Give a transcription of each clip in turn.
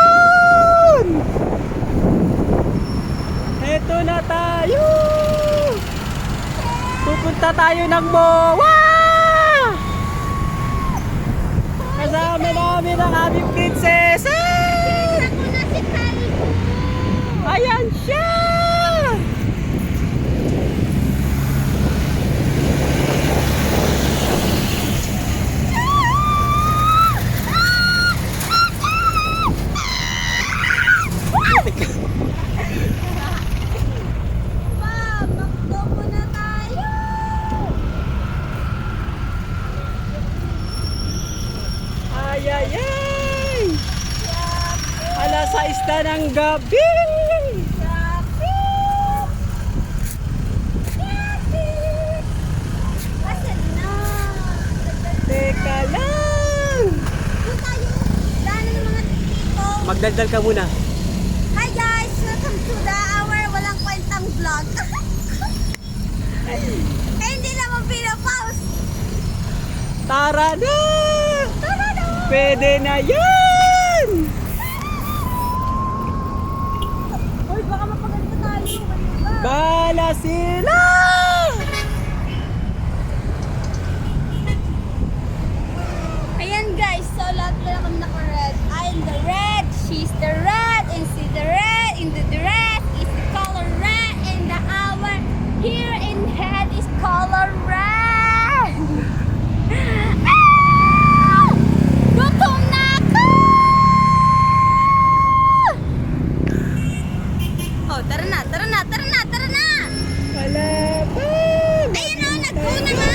Ayun! Eto na tayo! Pupunta tayo ng MOA! Kasama namin ang aming prinsesa! Ako na si Calico. Ayan siya! Pa, makdo muna tayo. Ay, ay, ay! Alas 6 na ng gabi! Asan na? Teka lang! Doon tayo. Daanan ng mga tito. Magdaldal ka muna. Hi guys! Welcome to the our walang kwentang vlog. Hindi naman pinapause. Tara na! Tara na! Pwede na yan! Uy, baka mapaganda tayo. Bala sila! Ayan guys, so lahat pala kami naka-red. I'm the red, she's the red, and she's the red, and the dress is the color red, and the hour here in head is color red. Ah! Gutom na ako! Oh, tara na, tara na, tara na, tara na! Wala pa! Ayun o, nag-go na nga!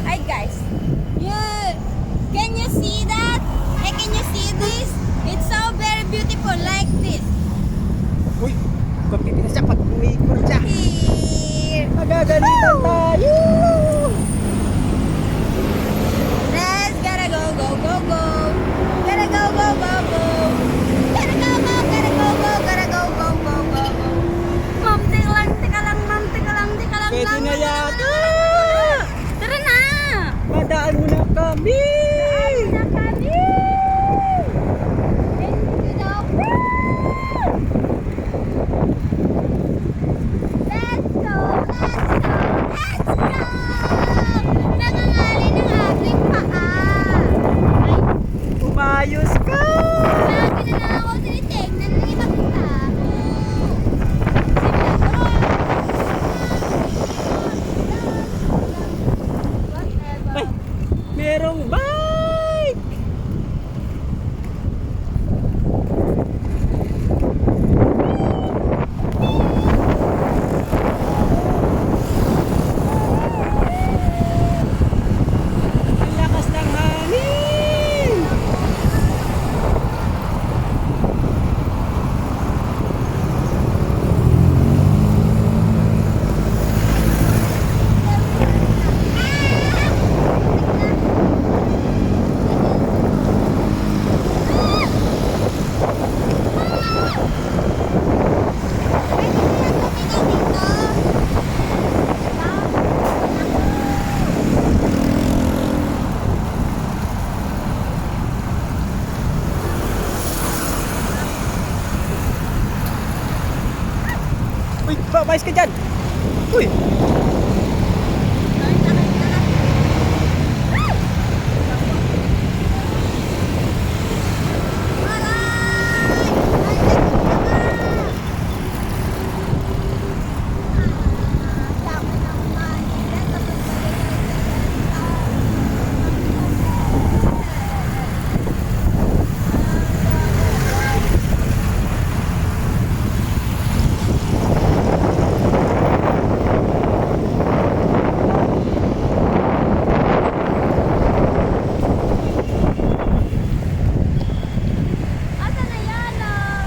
Hi guys. Yeah. Can you see that? Hey, can you see this? It's so very beautiful like this. Uy! Pagpipita siya pag umikot siya. Here. Magagalitan tayo! Let's gotta go, go, go, go. Gotta go, go, go, go. Gotta go, go, gotta go, go, gotta go, go, go, go, go. Ma'am, tika lang, tika lang, ma'am, tika lang, tika lang. Pwede lang, na lang, yata! Tara na! Madaan mo na kami! Na kami! Into the world! Let's go! Let's go! Let's go! Nangangalay ng aking paa. Ay, Umayos ka! lagi na lang ako tinitignan ng ibang tao. Whatever. Ay! Merong bike! Ang lakas ng hangin! Uy! Babais ka dyan! Uy!